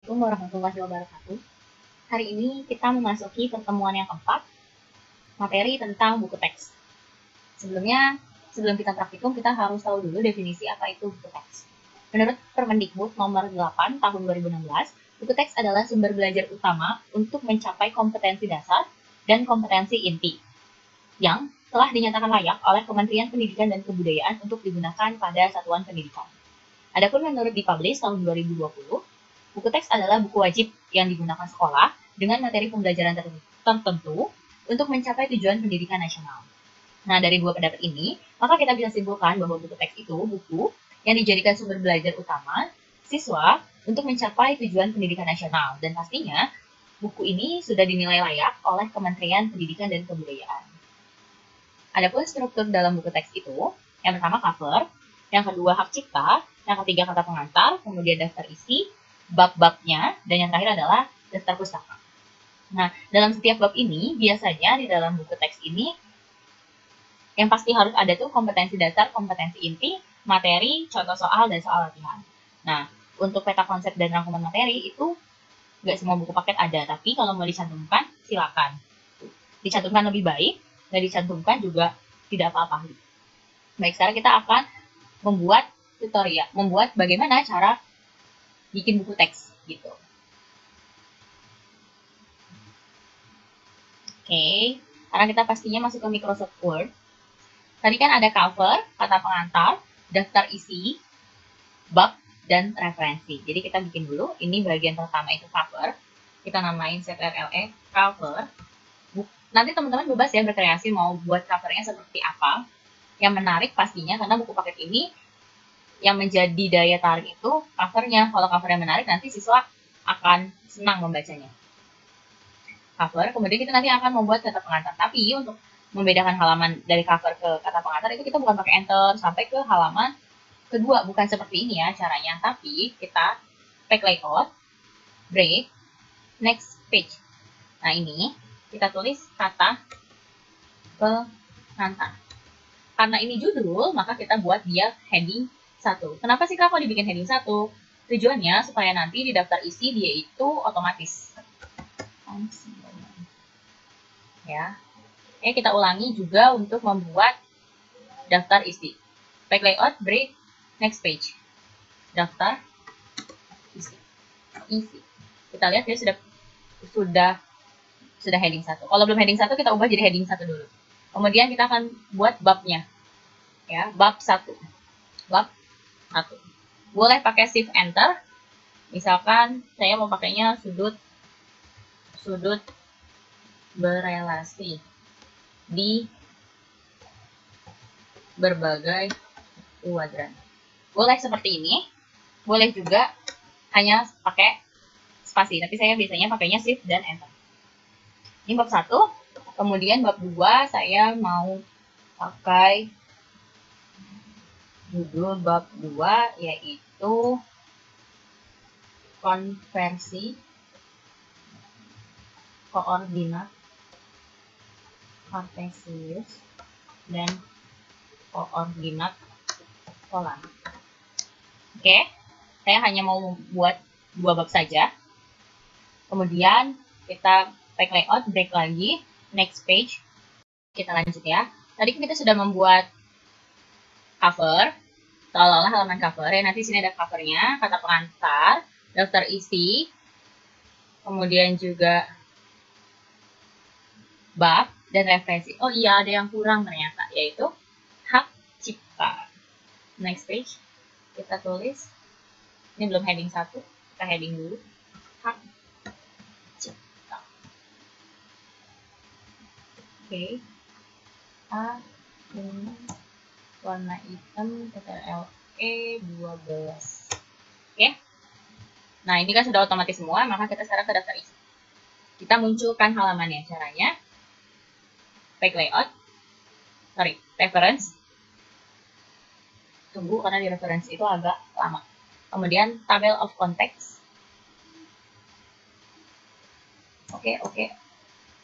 Assalamualaikum warahmatullahi wabarakatuh. Hari ini kita memasuki pertemuan yang keempat, materi tentang buku teks. Sebelum kita praktikum, kita harus tahu dulu definisi apa itu buku teks. Menurut Permendikbud nomor 8 tahun 2016, buku teks adalah sumber belajar utama untuk mencapai kompetensi dasar dan kompetensi inti yang telah dinyatakan layak oleh Kementerian Pendidikan dan Kebudayaan untuk digunakan pada satuan pendidikan. Adapun menurut Dipublish tahun 2020, buku teks adalah buku wajib yang digunakan sekolah dengan materi pembelajaran tertentu untuk mencapai tujuan pendidikan nasional. Nah, dari dua pendapat ini, maka kita bisa simpulkan bahwa buku teks itu buku yang dijadikan sumber belajar utama siswa untuk mencapai tujuan pendidikan nasional. Dan pastinya, buku ini sudah dinilai layak oleh Kementerian Pendidikan dan Kebudayaan. Adapun struktur dalam buku teks itu, yang pertama cover, yang kedua hak cipta, yang ketiga kata pengantar, kemudian daftar isi, bab-babnya, dan yang terakhir adalah daftar pustaka. Nah, dalam setiap bab ini, biasanya di dalam buku teks ini, yang pasti harus ada tuh kompetensi dasar, kompetensi inti, materi, contoh soal, dan soal latihan. Nah, untuk peta konsep dan rangkuman materi itu nggak semua buku paket ada, tapi kalau mau dicantumkan, silakan. Dicantumkan lebih baik, nggak dicantumkan juga tidak apa-apa. Baik, sekarang kita akan membuat tutorial, membuat bagaimana cara bikin buku teks gitu. Oke, sekarang kita pastinya masuk ke Microsoft Word. Tadi kan ada cover, kata pengantar, daftar isi, bab, dan referensi. Jadi kita bikin dulu, ini bagian pertama itu cover. Kita namain CTRLE cover. Nanti teman-teman bebas ya berkreasi mau buat covernya seperti apa. Yang menarik pastinya karena buku paket ini yang menjadi daya tarik itu covernya. Kalau covernya menarik, nanti siswa akan senang membacanya. Cover, kemudian kita nanti akan membuat kata pengantar. Tapi untuk membedakan halaman dari cover ke kata pengantar itu kita bukan pakai enter sampai ke halaman kedua. Bukan seperti ini ya caranya. Tapi kita pack layout, break, next page. Nah ini kita tulis kata pengantar. Karena ini judul, maka kita buat dia heading 1. Kenapa sih Kak kok dibikin heading 1? Tujuannya supaya nanti di daftar isi dia itu otomatis. Ya. Oke, kita ulangi juga untuk membuat daftar isi. Pack layout, break, next page. Daftar isi. Kita lihat dia sudah heading 1. Kalau belum heading 1 kita ubah jadi heading 1 dulu. Kemudian kita akan buat babnya. Ya, bab 1. Bab 1. Boleh pakai shift enter. Misalkan saya mau pakainya sudut berelasi di berbagai kuadran. Boleh seperti ini. Boleh juga hanya pakai spasi, tapi saya biasanya pakainya shift dan enter. Ini bab 1. Kemudian bab 2 saya mau pakai judul bab 2 yaitu konversi koordinat kartesius dan koordinat polar. Oke, saya hanya mau buat 2 bab saja. Kemudian kita pack layout, break lagi, next page. Kita lanjut ya. Tadi kita sudah membuat cover, seolah-olah halaman cover ya. Nanti sini ada covernya, kata pengantar, daftar isi, kemudian juga bab dan referensi. Oh iya, ada yang kurang ternyata, yaitu hak cipta. Next page, kita tulis. Ini belum heading 1, kita heading dulu. Hak cipta. Oke. A ini warna hitam, CTRLE 12. Oke. Nah, ini kan sudah otomatis semua, maka kita sekarang ke daftar isi. Kita munculkan halamannya. Caranya pack layout, reference. Tunggu karena di reference itu agak lama. Kemudian table of context. Oke.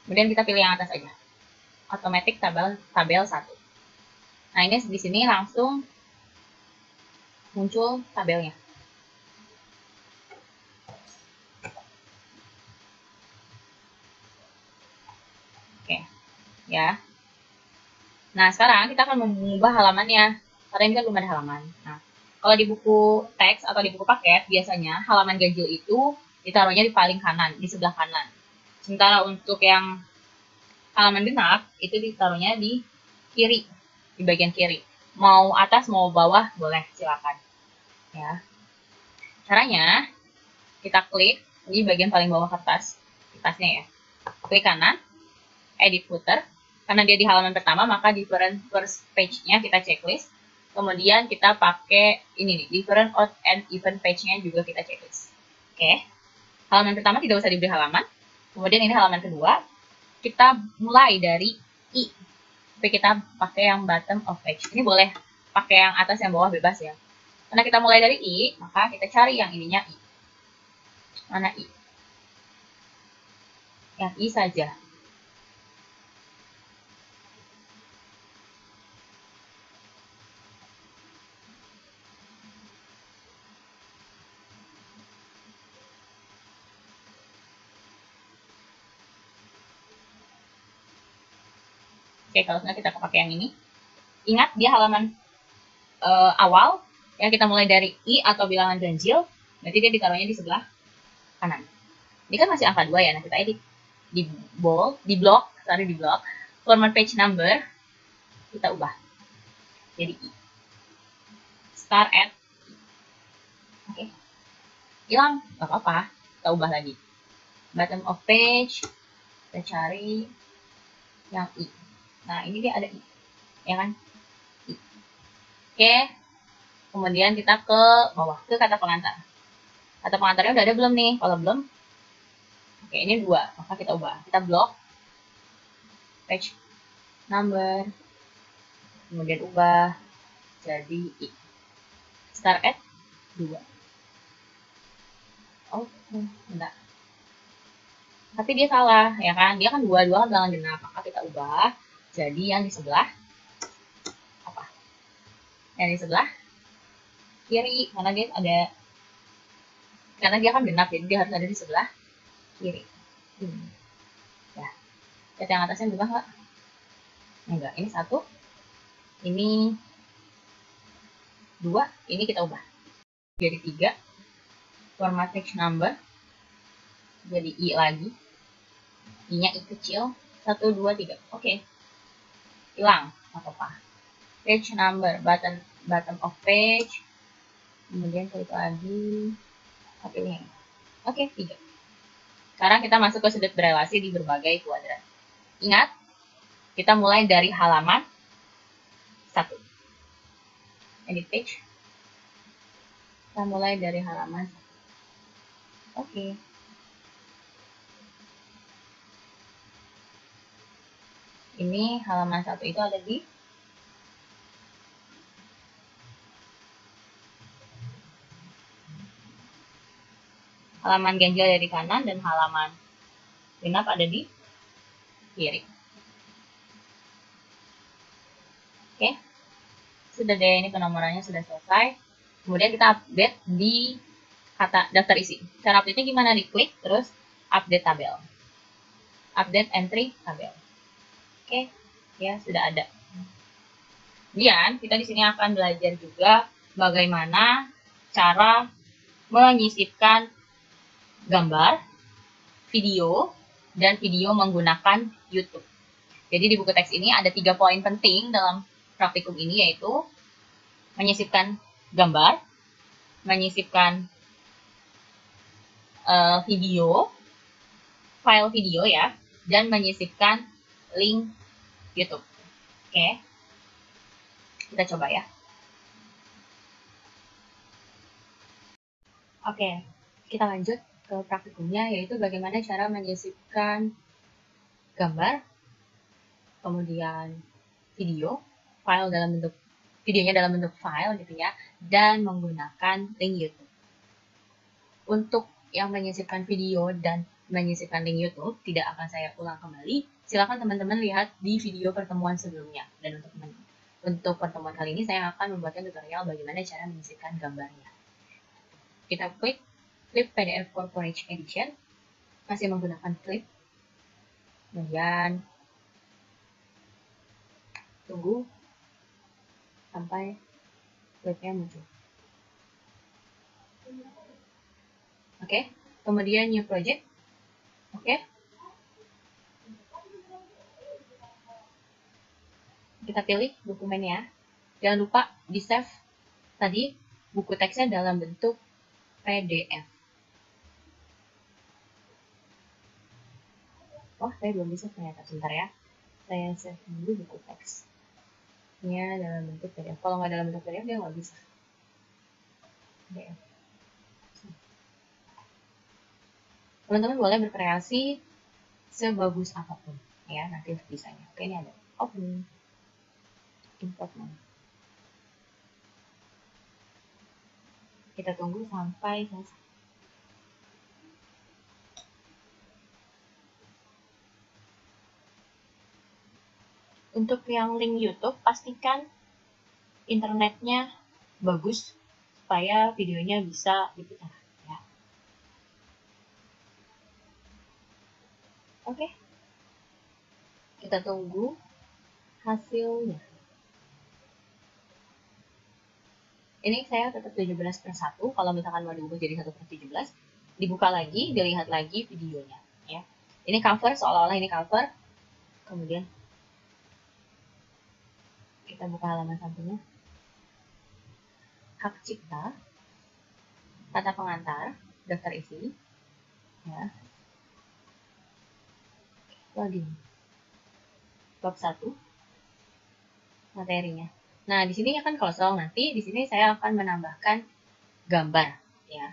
Kemudian kita pilih yang atas aja. Automatic tabel 1. Nah, ini di sini langsung muncul tabelnya. ya. Nah, sekarang kita akan mengubah halamannya, karena ini kan belum ada halaman. Nah, kalau di buku teks atau di buku paket, biasanya halaman ganjil itu ditaruhnya di paling kanan, di sebelah kanan. Sementara untuk yang halaman genap, itu ditaruhnya di kiri, di bagian kiri. Mau atas, mau bawah, boleh, silakan. Ya. Caranya, kita klik di bagian paling bawah kertasnya ya. Klik kanan, edit footer. Karena dia di halaman pertama, maka different first page-nya kita checklist. Kemudian kita pakai ini nih, different odd and even page-nya juga kita checklist. Oke. Halaman pertama tidak usah diberi halaman. Kemudian ini halaman kedua, kita mulai dari I. Tapi kita pakai yang bottom of page. Ini boleh pakai yang atas, yang bawah, bebas ya. Karena kita mulai dari I, maka kita cari yang ininya I. Mana I? Yang I saja. Oke, kalau misalnya kita pakai yang ini, ingat dia halaman awal, yang kita mulai dari I atau bilangan ganjil, berarti dia ditaruhnya di sebelah kanan. Ini kan masih angka 2 ya, nah kita edit di bold, di block, format page number, kita ubah jadi I. Start at I. Oke, hilang, gak apa-apa, kita ubah lagi. Bottom of page, kita cari yang I. Nah, ini dia ada I, ya kan? I. Oke, kemudian kita ke bawah, ke kata pengantar. Kata pengantarnya udah ada belum nih? Kalau belum, oke, ini 2, maka kita ubah. Kita blok page number, kemudian ubah jadi I. Start at 2. Oh, enggak. Tapi dia salah, ya kan? Dia kan 2 kan bilangan genap, maka kita ubah jadi yang di sebelah apa? Yang di sebelah kiri, karena dia ada, karena dia kan genap, jadi dia harus ada di sebelah kiri. Ya, lihat yang atasnya berubah nggak? Enggak, ini 1, ini 2, ini kita ubah jadi 3, format page number jadi I lagi, I-nya I kecil, 1, 2, 3, oke, hilang, apa-apa. Page number, bottom of page, kemudian klik lagi, oke, ini, oke, 3. Sekarang kita masuk ke sudut berelasi di berbagai kuadran. Ingat, kita mulai dari halaman 1. Edit page. Kita mulai dari halaman 1. Oke. Ini halaman 1 itu ada di halaman ganjil ada di kanan dan halaman genap ada di kiri. Oke. Sudah deh, ini penomorannya sudah selesai. Kemudian kita update di kata daftar isi. Cara update-nya gimana? Diklik, terus update tabel. Update entry tabel. Oke, ya sudah ada. Kemudian kita di sini akan belajar juga bagaimana cara menyisipkan gambar, video, dan video menggunakan YouTube. Jadi di buku teks ini ada 3 poin penting dalam praktikum ini, yaitu menyisipkan gambar, menyisipkan video, file video ya, dan menyisipkan link YouTube. Oke, kita coba ya. Oke, kita lanjut ke praktikumnya, yaitu bagaimana cara menyisipkan gambar, kemudian video, file dalam bentuk videonya dalam bentuk file gitu ya, dan menggunakan link YouTube. Untuk yang menyisipkan video dan menyisipkan link YouTube tidak akan saya ulang kembali. Silakan teman-teman lihat di video pertemuan sebelumnya. Dan untuk pertemuan kali ini saya akan membuatkan tutorial bagaimana cara menyisipkan gambarnya. Kita klik Flip PDF Corporate Edition, masih menggunakan Flip. Kemudian Tunggu sampai webnya muncul. Oke, kemudian new project. Oke. Kita pilih dokumennya. Jangan lupa di save tadi buku teksnya dalam bentuk PDF. Oh, saya belum bisa ternyata. Sebentar ya. Saya save dulu buku teksnya dalam bentuk PDF. Kalau nggak dalam bentuk PDF, dia nggak bisa. PDF. Teman-teman boleh berkreasi sebagus apapun. Ya, nanti untuk desainnya. Oke, ini ada open. Import mana. Kita tunggu sampai selesai. Untuk yang link YouTube, pastikan internetnya bagus supaya videonya bisa diputar. Ya. Oke. Kita tunggu hasilnya. Ini saya tetap 17/1. Kalau misalkan mau diubah jadi 1/17, dibuka lagi, dilihat lagi videonya. Ya. Ini cover, seolah-olah ini cover. Kemudian kita buka halaman sampingnya. Hak cipta, kata pengantar, daftar isi, ya. Login. Bab 1, materinya. Nah, di sini akan kosong. Nanti di sini saya akan menambahkan gambar, ya.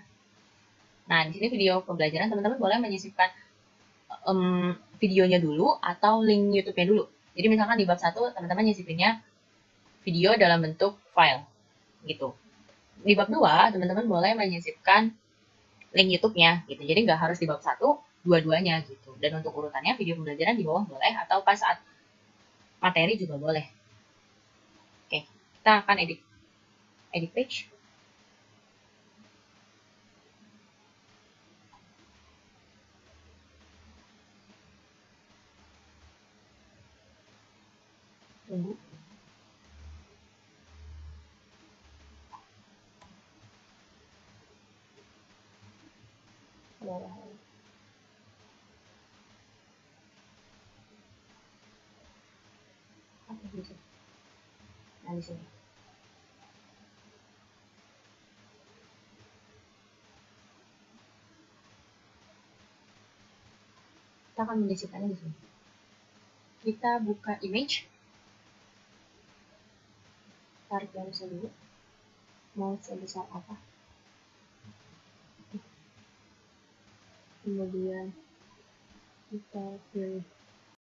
Nah, di sini video pembelajaran teman-teman boleh menyisipkan videonya dulu atau link YouTube-nya dulu. Jadi misalkan di bab 1 teman-teman nyisipinnya video dalam bentuk file, gitu. Di bab 2 teman-teman boleh menyisipkan link YouTube-nya, gitu. Jadi nggak harus di bab 1 dua-duanya, gitu. Dan untuk urutannya video pembelajaran di bawah boleh atau pas saat materi juga boleh. Oke, kita akan edit page. Tunggu. Nah, di sini. Kita akan mendeskripsikannya di sini. Kita buka image. Tarik garisnya dulu. Mau sebesar apa? Kemudian kita pilih.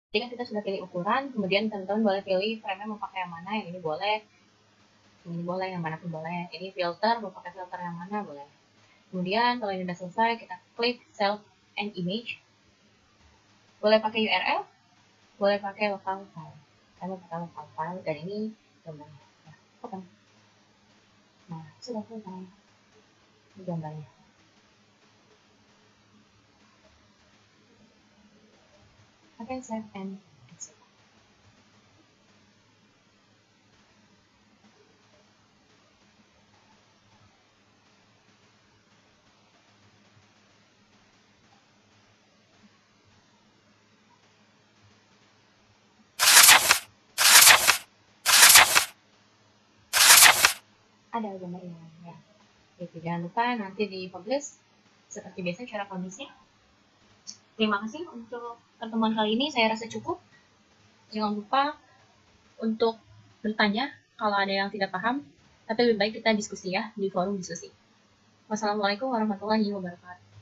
Jadi kan kita sudah pilih ukuran, kemudian teman-teman boleh pilih frame-nya mau pakai yang mana, yang ini boleh, yang mana pun boleh. Ini filter, mau pakai filter yang mana boleh. Kemudian kalau ini sudah selesai, kita klik Save and Image. Boleh pakai URL, boleh pakai local file. Saya mau pakai local file, dan ini gambarnya. Ya, open. Nah, sudah selesai. Ini gambarnya. Oke, save and exit. Ada gambarnya, ya. Gitu, jangan lupa nanti di publish seperti biasa cara publishnya. Terima kasih untuk pertemuan kali ini, saya rasa cukup. Jangan lupa untuk bertanya kalau ada yang tidak paham, tapi lebih baik kita diskusi ya di forum diskusi. Wassalamualaikum warahmatullahi wabarakatuh.